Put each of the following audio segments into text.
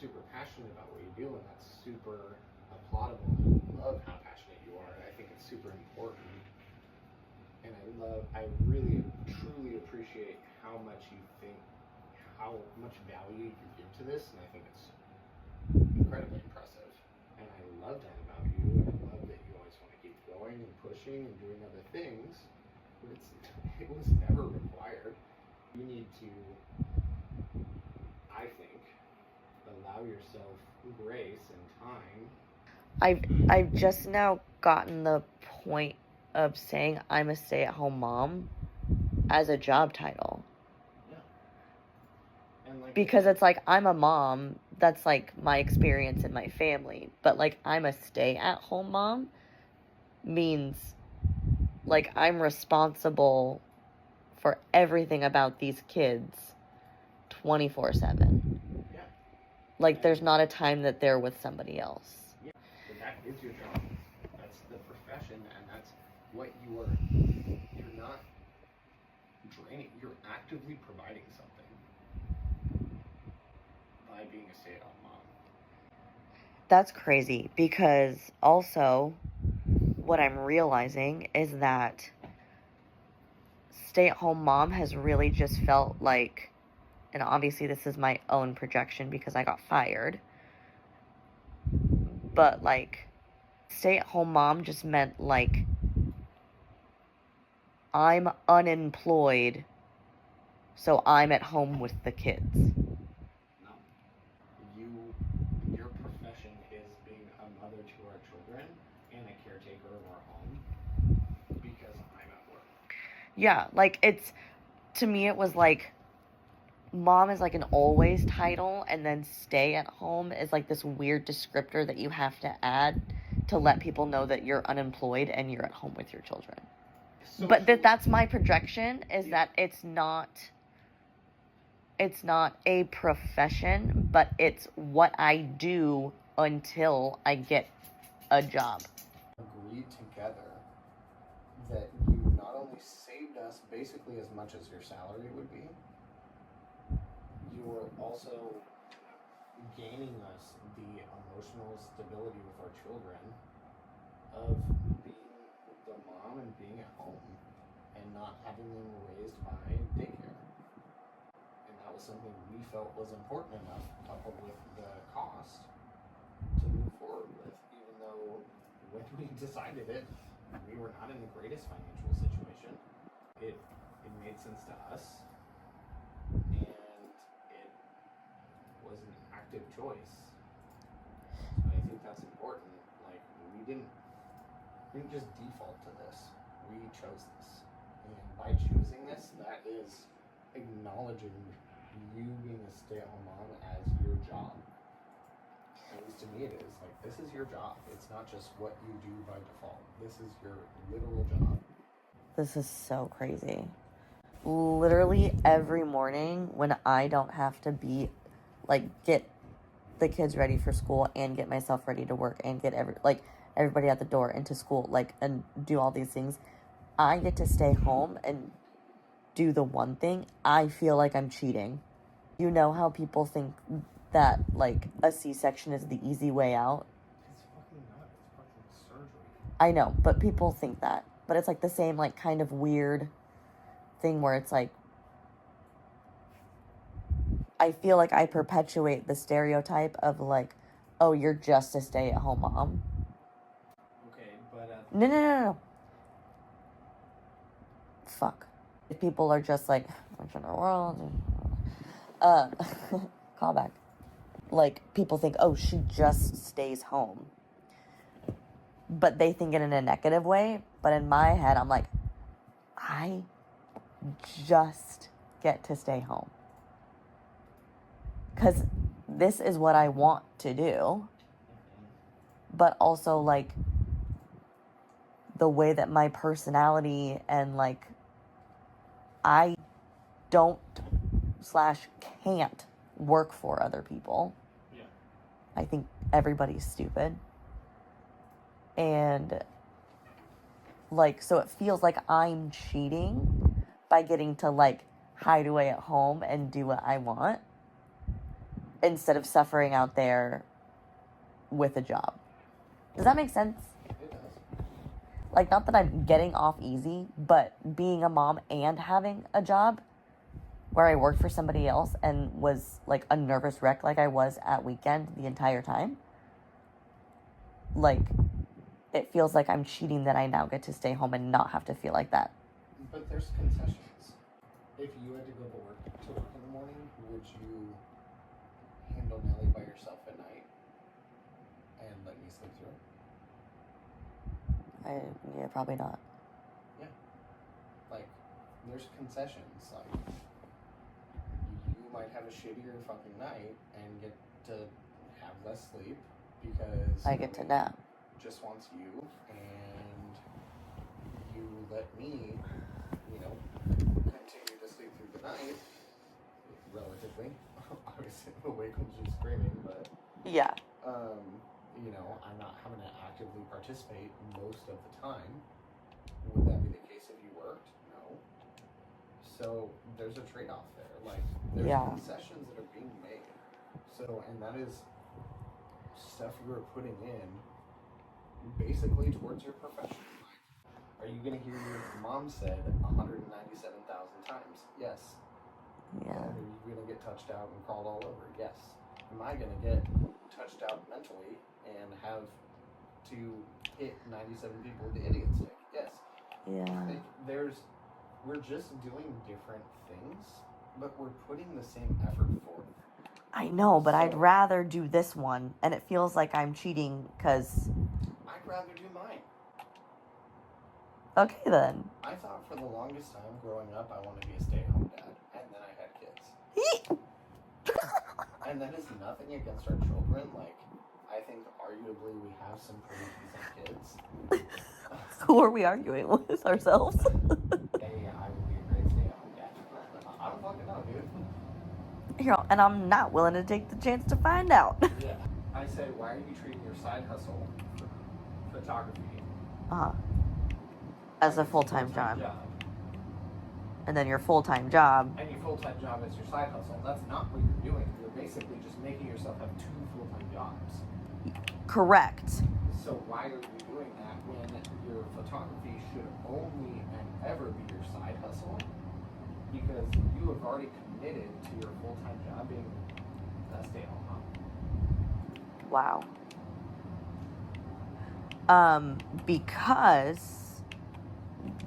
super passionate about what you do, and that's super applaudable. I love how passionate you are, and I think it's super important. And I really, truly appreciate how much you think, how much value you give to this, and I think it's incredibly impressive. And I love that about you, and I love that you always want to keep going and pushing and doing other things, but it was never required. You need to, I think, allow yourself grace and time. I've just now gotten the point of saying I'm a stay-at-home mom as a job title. Yeah. And like, because it's like I'm a mom, that's like my experience in my family, but like I'm a stay-at-home mom means like I'm responsible for everything about these kids 24/7. Yeah. Like there's not a time that they're with somebody else. Yeah, but that is your job. That's the profession, and that's what you are. You're not draining. You're actively providing something by being a stay-at-home mom. That's crazy, because also what I'm realizing is that stay-at-home mom has really just felt like, and obviously this is my own projection because I got fired, but like stay-at-home mom just meant like I'm unemployed, so I'm at home with the kids. No, your profession is being a mother to our children and a caretaker of our home because I'm at work. Yeah, like it's, to me it was like mom is like an always title, and then stay at home is like this weird descriptor that you have to add to let people know that you're unemployed and you're at home with your children. So but that's my projection, is that it's not a profession, but it's what I do until I get a job. Agreed together that you not only saved us basically as much as your salary would be, you were also gaining us the emotional stability with our children of being the mom and being at home and not having them raised by daycare. And that was something we felt was important enough, coupled with the cost, to move forward with, even though when we decided it, we were not in the greatest financial situation. It made sense to us, and it was an active choice. So I think that's important. Like, we didn't just default to this. We chose this. And by choosing this, that is acknowledging you being a stay-at-home mom as your job. At least to me it is. Like, this is your job. It's not just what you do by default. This is your literal job. This is so crazy. Literally every morning when I don't have to be, like, get the kids ready for school and get myself ready to work and get everybody at the door into school, like, and do all these things, I get to stay home and do the one thing. I feel like I'm cheating. You know how people think that, like, a C-section is the easy way out? It's fucking not. It's fucking surgery. I know, but people think that. But it's, like, the same, like, kind of weird thing where it's, like, I feel like I perpetuate the stereotype of, like, oh, you're just a stay-at-home mom. Okay, but... No. Fuck. If people are just, like, which in the world... call back. Like, people think, oh, she just stays home. But they think it in a negative way. But in my head, I'm like, I just get to stay home. Because this is what I want to do. But also, like, the way that my personality and, like, I don't / can't work for other people. Yeah. I think everybody's stupid. And, like, so it feels like I'm cheating by getting to, like, hide away at home and do what I want. instead of suffering out there with a job. Does that make sense? It does. Like, not that I'm getting off easy, but being a mom and having a job where I worked for somebody else and was like a nervous wreck like I was at weekend the entire time. Like, it feels like I'm cheating that I now get to stay home and not have to feel like that. But there's concessions. If you had to go to work in the morning, would you handle Nellie by yourself at night and let me sleep through? Yeah, probably not. Yeah. Like, there's concessions. Like, you might have a shittier fucking night and get to have less sleep because I get to nap. just wants you, and you let me, continue to sleep through the night, relatively. Obviously, awake when she's screaming, but Yeah. I'm not having to actively participate most of the time. Would that be the case if you worked? No. So there's a trade-off there. Like, there's concessions that are being made. So, and that is stuff you are putting in basically towards your profession. Are you going to hear your mom said 197,000 times? Yes. Yeah. And are you going to get touched out and crawled all over? Yes. Am I going to get touched out mentally and have to hit 97 people with the idiot stick? Yes. Yeah. We're just doing different things, but we're putting the same effort forth. I know, but I'd rather do this one, and it feels like I'm cheating because... I'd rather do mine. Okay, then. I thought for the longest time growing up I wanted to be a stay-at-home dad, and then I had kids. And that is nothing against our children. Like, I think arguably we have some pretty decent kids. Who are we arguing with? Ourselves? Hey, I would be a great stay-at-home dad. I don't fucking know, dude. And I'm not willing to take the chance to find out. Yeah. I said, why are you treating your side hustle, photography, as a full-time job? And then your full-time job. And your full-time job is your side hustle. That's not what you're doing. You're basically just making yourself have 2 full-time jobs. Correct. So why are you doing that when your photography should only and ever be your side hustle? Because you have already committed to your full-time job being a stay-at-home mom. Wow. Because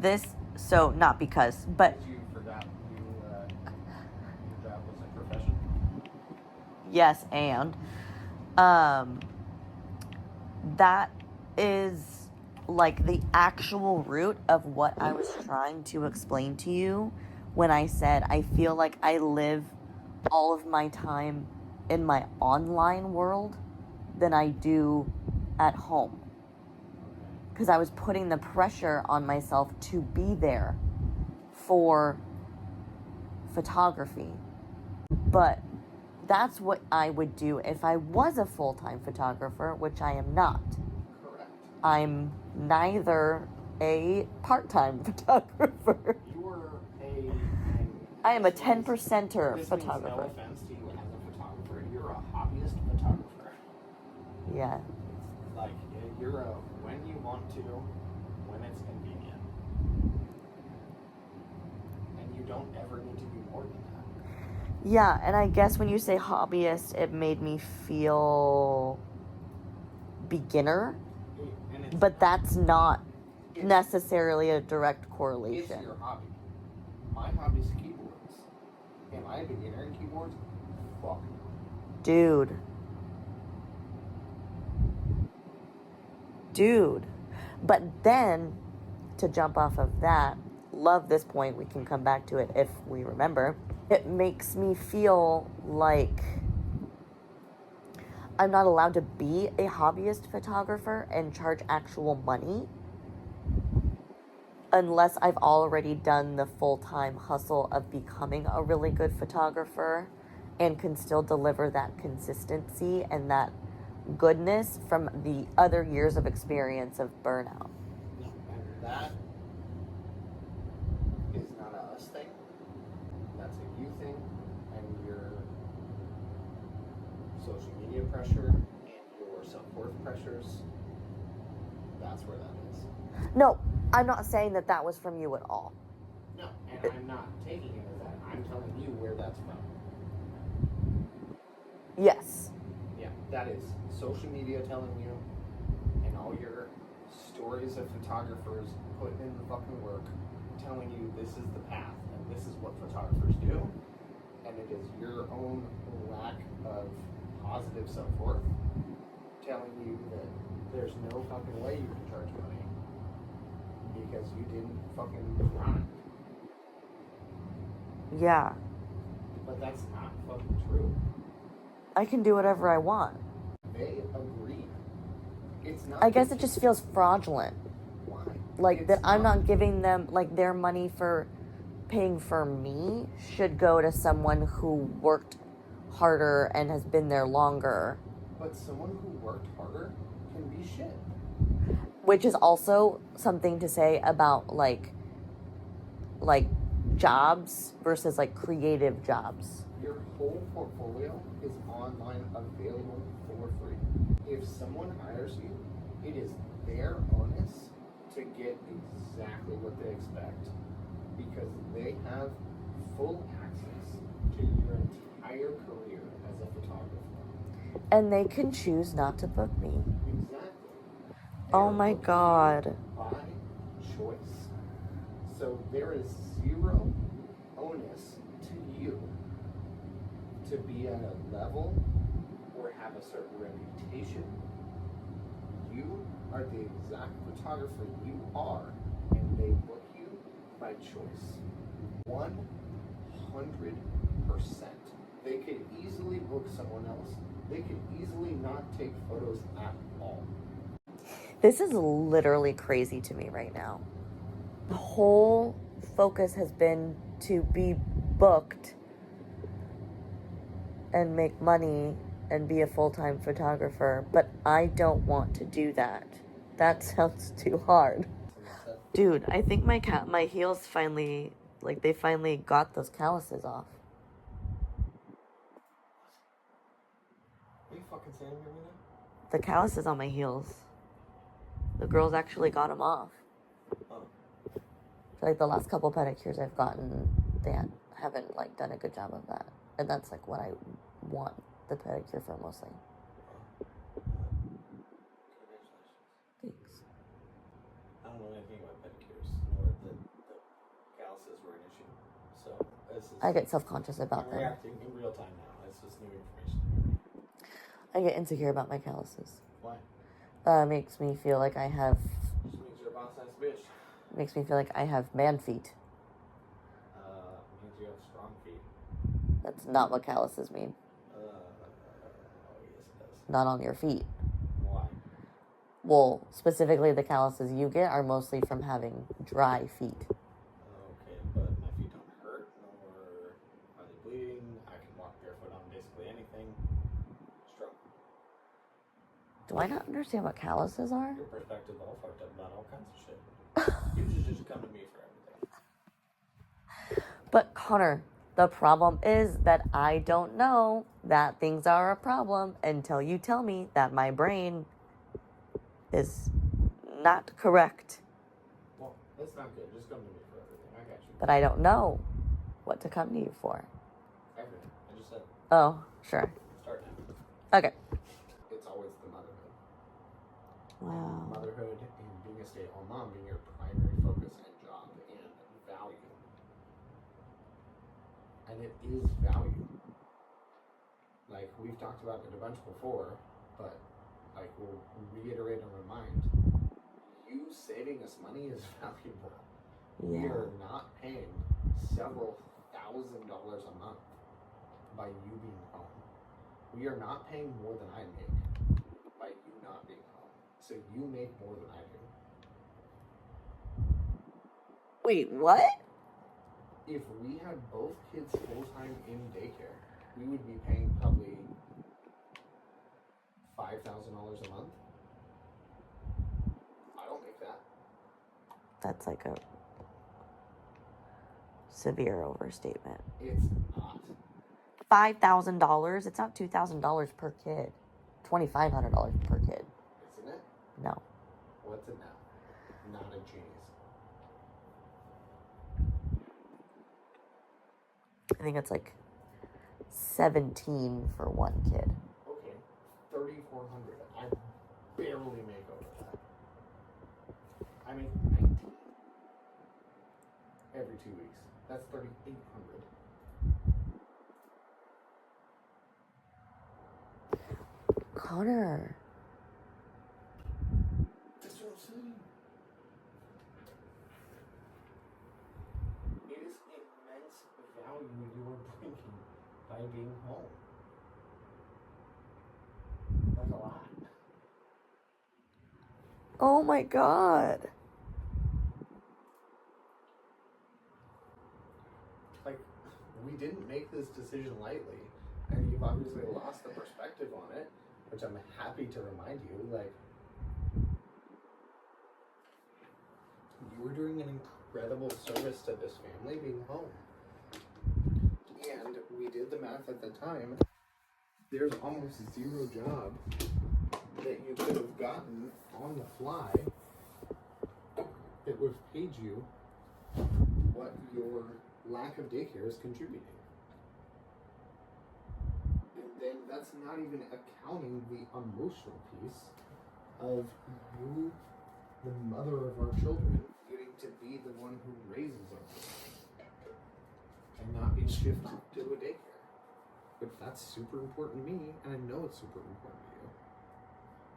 this... So, not because, but... You forgot your job was a profession? Yes, and... that is, like, the actual root of what I was trying to explain to you when I said I feel like I live all of my time in my online world than I do at home. Because I was putting the pressure on myself to be there for photography. But that's what I would do if I was a full-time photographer, which I am not. Correct. I'm neither a part-time photographer. You were I am a 10%er this photographer. Means no offense to you as a photographer. You're a hobbyist photographer. Yeah. Like, you're a when you want to, when it's convenient. And you don't ever need to do more than that. Yeah, and I guess when you say hobbyist, it made me feel beginner. But that's not necessarily a direct correlation. It's your hobby. My hobby is keyboards. Am I a beginner in keyboards? Fuck. Dude. But then, to jump off of that, love this point, we can come back to it if we remember. It makes me feel like I'm not allowed to be a hobbyist photographer and charge actual money unless I've already done the full-time hustle of becoming a really good photographer and can still deliver that consistency and that goodness from the other years of experience of burnout. No, and that is not a us thing. That's a you thing, and media pressure and your self-worth pressures, that's where that is. No, I'm not saying that was from you at all. No, and I'm not taking it as that. I'm telling you where that's from. Yes. Yeah, that is social media telling you, and all your stories of photographers putting in the fucking work, telling you this is the path and this is what photographers do, and it is your own lack of positive self-worth telling you that there's no fucking way you can charge money because you didn't fucking grind. Yeah. But that's not fucking true. I can do whatever I want. They agreed. It's not. I guess it just feels fraudulent. Why? Like, that I'm not giving them, like, their money for paying for me should go to someone who worked harder and has been there longer. But someone who worked harder can be shit. Which is also something to say about, like jobs versus, like, creative jobs. Your whole portfolio is online available for free. If someone hires you, it is their onus to get exactly what they expect because they have full access to your entire career as a photographer. And they can choose not to book me. Exactly. Oh my God. By choice. So there is zero onus to you to be at a level or have a certain reputation. You are the exact photographer you are, and they book you by choice. 100%. They could easily book someone else. They could easily not take photos at all. This is literally crazy to me right now. The whole focus has been to be booked and make money and be a full-time photographer, but I don't want to do that. That sounds too hard. Dude, I think my heels finally, like, they finally got those calluses off. Are you fucking saying me right now? The calluses on my heels. The girls actually got them off. Oh. Like, the last couple pedicures I've gotten, they haven't, like, done a good job of that. And that's, like, what I want the pedicure for mostly. Congratulations. Thanks. I don't know anything about pedicures, nor that the calluses were an issue. So this is. I get self-conscious about I'm them. reacting in real time now. It's just new information. I get insecure about my calluses. Why? Makes me feel like I have... Just means you're a boss-ass bitch. Makes me feel like I have man feet. Means you have strong feet. That's not what calluses mean. Yes it does. Not on your feet. Why? Well, specifically the calluses you get are mostly from having dry feet. Okay, but my feet don't hurt, nor are they bleeding. I can walk barefoot on basically anything. Strong. Do I not understand what calluses are? Your perspective all fucked up about all kinds of shit. You should just come to me for everything. But Connor, the problem is that I don't know that things are a problem until you tell me that my brain is not correct. Well, that's not good. Just come to me for everything. I got you. But I don't know what to come to you for. Everything. I just said. Oh, sure. Start now. Okay. It's always the motherhood. Wow. Motherhood and being a stay-at-home mom being your primary focus and job and value. And it is value. Like, we've talked about it a bunch before, but, like, we'll reiterate and remind, you saving us money is valuable. Yeah. We are not paying several $1,000s a month by you being home. We are not paying more than I make by you not being home. So you make more than I do. Wait, what? If we had both kids full-time in daycare, we would be paying probably $5,000 a month. I don't make that. That's like a severe overstatement. It's not. $5,000. It's not $2,000 per kid. $2,500 per kid. Isn't it? No. What's it now? Not a genius. I think it's like 17 for one kid. Okay, 3,400. I barely make over that. I make 19 every 2 weeks. That's 3,800. Connor. That's what I'm saying. It is immense value you are bringing by being home. That's a lot. Oh my God. Like, we didn't make this decision lightly, and you've obviously lost the perspective on it, which I'm happy to remind you. Like, you were doing an incredible service to this family being home. And we did the math at the time. There's almost zero job that you could have gotten on the fly that would have paid you what your lack of daycare is contributing. And then that's not even accounting the emotional piece of you, the mother of our children, getting to be the one who raises our children and not being shifted to a daycare. But that's super important to me, and I know it's super important to you.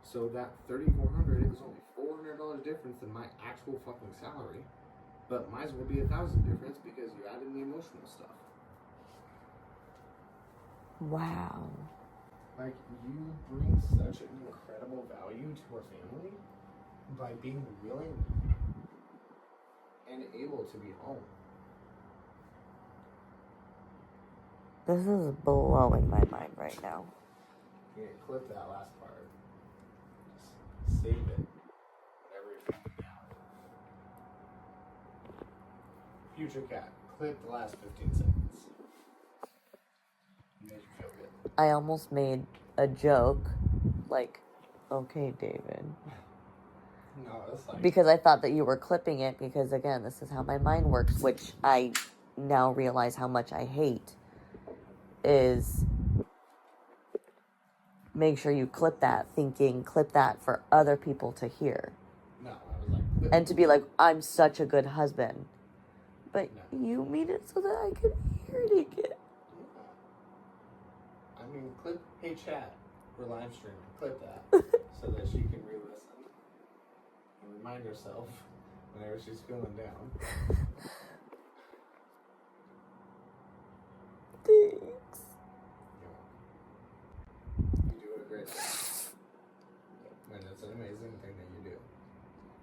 So that $3,400, it was only $400 difference than my actual fucking salary, but might as well be $1,000 difference because you added the emotional stuff. Wow. Like, you bring such an incredible value to our family by being willing and able to be home. This is blowing my mind right now. Yeah, clip that last part. Just save it. Whenever you're feeling down. Future cat, clip the last 15 seconds. It made you feel good. I almost made a joke, like, okay, David. No, it's like... Because I thought that you were clipping it, because again, this is how my mind works, which I now realize how much I hate, is make sure you clip that, thinking clip that for other people to hear. No, I was like... Clip. And to be like, I'm such a good husband. But No. you made it so that I could hear it again. I mean, clip, hey chat, we're live streaming, clip that, so that she can re-listen and remind herself whenever she's feeling down. Thanks. You do a great job. And it's an amazing thing that you do.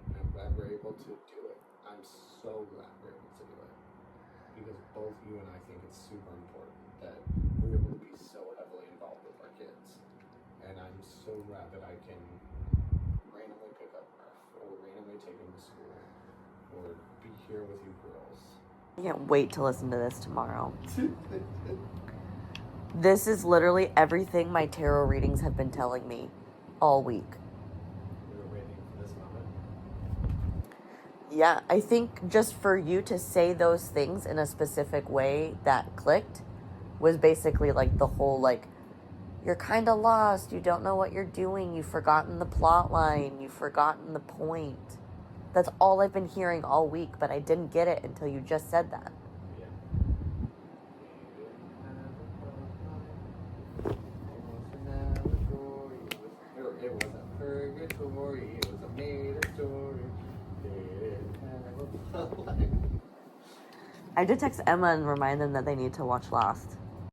And I'm glad we're able to do it. I'm so glad we're able to do it. Because both you and I think it's super important that we're able to be so heavily involved with our kids. And I'm so glad that I can randomly pick up Murph, or randomly take him to school, or be here with you girls. I can't wait to listen to this tomorrow. This is literally everything my tarot readings have been telling me all week. We were waiting for this moment. Yeah, I think just for you to say those things in a specific way that clicked was basically like the whole, like, you're kind of lost, you don't know what you're doing, you've forgotten the plot line, you've forgotten the point. That's all I've been hearing all week, but I didn't get it until you just said that. Yeah. It wasn't purgatory, it was a made-up story. I did text Emma and remind them that they need to watch Lost.